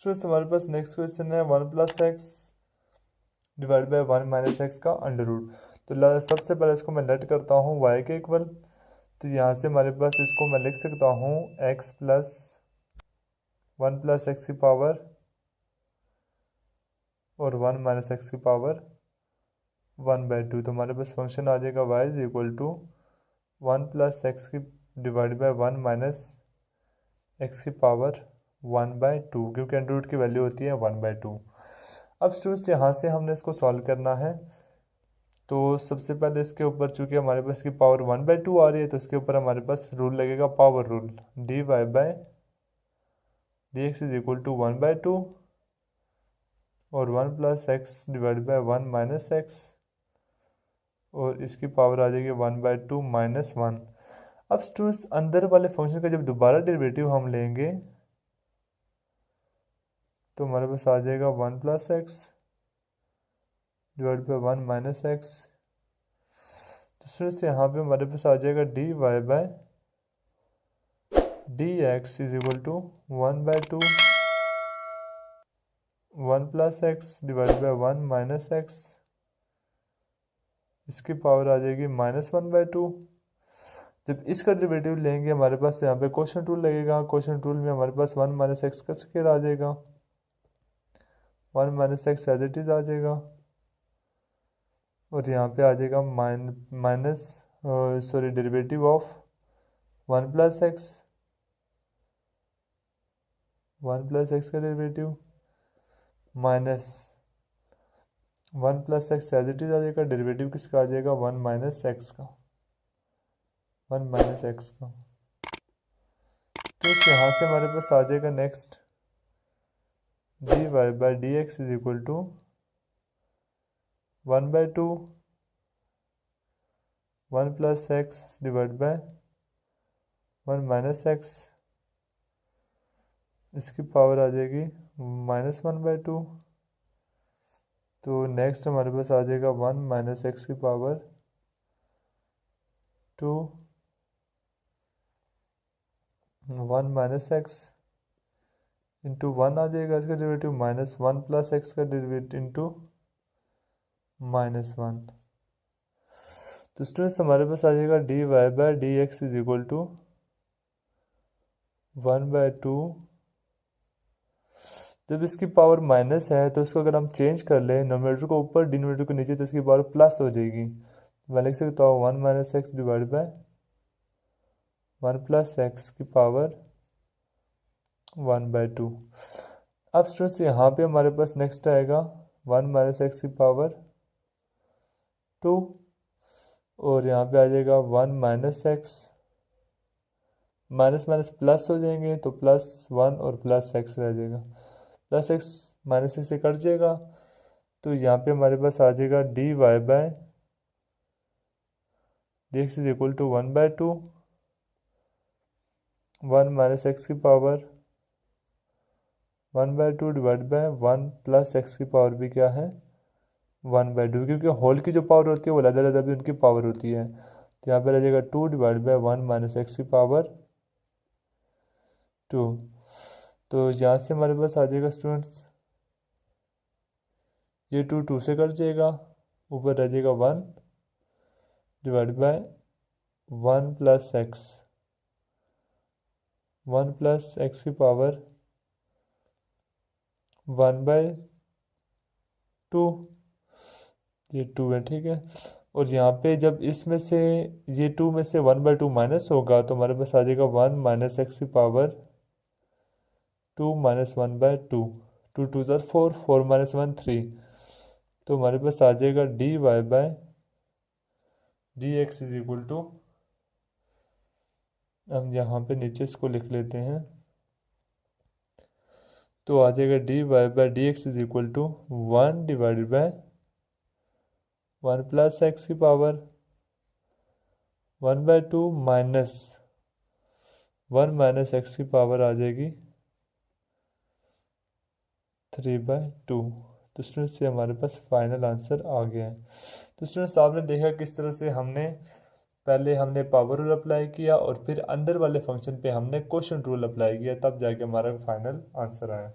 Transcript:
Students हमारे पास next question है 1 + x divide by 1 - x का अंडर रूट। तो सबसे पहले इसको मैं लेट करता हूँ y के इक्वल। तो यहाँ से हमारे पास इसको मैं लिख सकता हूँ x + 1 + x की पावर और 1 - x की पावर 1/2। तो हमारे पास फंक्शन आ जाएगा y = 1 + x की डिवाइड बाई 1 - x की पावर 1/2, क्योंकि अंडर रूट की वैल्यू होती है 1/2। अब स्टूडेंट्स यहाँ से हमने इसको सॉल्व करना है। तो सबसे पहले इसके ऊपर चूँकि हमारे पास की पावर 1/2 आ रही है, तो इसके ऊपर हमारे पास रूल लगेगा पावर रूल, dy/dx = 1/2 और 1 + x डिवाइड बाई 1 - x और इसकी पावर आ जाएगी 1/2 - 1। अब स्टूडेंट्स अंदर वाले फंक्शन का जब दोबारा डेरिवेटिव हम लेंगे तो हमारे पास आ जाएगा 1 + x डिवाइड बाई 1 - x। तो स्टूडेंट्स यहाँ पे हमारे पास आ जाएगा dy/dx = 1/2 1 + x divide by 1 - x, इसकी पावर आ जाएगी -1/2। जब इसका डेरिवेटिव लेंगे हमारे पास तो यहाँ पे क्वोशंट रूल लगेगा। क्वोशंट रूल में हमारे पास 1 - x का स्क्वायर आ जाएगा, 1 - x एज इट इज़ आ जाएगा और यहाँ पे आ जाएगा डेरिवेटिव ऑफ 1 + x, 1 + x का derivative minus 1 + x as it is आ जाएगा। डेरिवेटिव किसका आ जाएगा 1 - x का, 1 - x का। तो यहाँ से हमारे पास आ जाएगा next dy/dx = 1/2 1 + x divide by 1 - x, इसकी पावर आ जाएगी -1/2। तो नेक्स्ट हमारे पास आ जाएगा 1 - x की पावर 2 1 - x इंटू 1 आ जाएगा इसका डेरिवेटिव, -1 + x का डेरिवेटिव इंटू -1। तो स्टूडेंट्स हमारे पास आ जाएगा dy/dx = 1/2। जब इसकी पावर माइनस है तो इसको अगर हम चेंज कर लें नोमिनेटर को ऊपर डिनोमिनेटर को नीचे, तो इसकी पावर प्लस हो जाएगी। मैं लिख सकता हूँ 1 - x डिवाइड बाय 1 + x की पावर 1/2। अब स्टूडेंट्स यहाँ पे हमारे पास नेक्स्ट आएगा 1 - x की पावर 2 और यहाँ पे आ जाएगा 1 - x, माइनस माइनस प्लस हो जाएंगे तो +1 और +x रह जाएगा, +x -x से कट जाएगा। तो यहाँ पे हमारे पास आ जाएगा dy/dx = 1/2 1 - x की पावर 1/2 डिवाइड बाय 1 + x की पावर भी क्या है 1/2, क्योंकि होल की जो पावर होती है वो अलग अलग भी उनकी पावर होती है। तो यहाँ पे रह जाएगा 2 डिवाइड बाय 1 - x की पावर 2। तो यहाँ से हमारे पास आ जाएगा स्टूडेंट्स ये 2 2 से कट जाएगा, ऊपर रह जाएगा 1 डिवाइड बाय 1 + x 1 + x की पावर 1/2, ये 2 है, ठीक है। और यहाँ पे जब इसमें से ये 2 में से 1/2 माइनस होगा तो हमारे पास आ जाएगा 1 - x की पावर 2 - 1/2, 2 2 ज़र 4 4 - 1 3। तो हमारे पास आ जाएगा dy/dx = हम यहाँ पे नीचे इसको लिख लेते हैं। तो आ जाएगा dy/dx = 1 डिवाइडेड बाय 1 + x की पावर 1/2 माइनस 1 - x की पावर आ जाएगी 3/2। तो स्टूडेंट्स ये हमारे पास फाइनल आंसर आ गया है। तो स्टूडेंट्स आपने देखा किस तरह से पहले हमने पावर रूल अप्लाई किया और फिर अंदर वाले फंक्शन पे हमने क्वोशंट रूल अप्लाई किया, तब जाके हमारा फाइनल आंसर आया।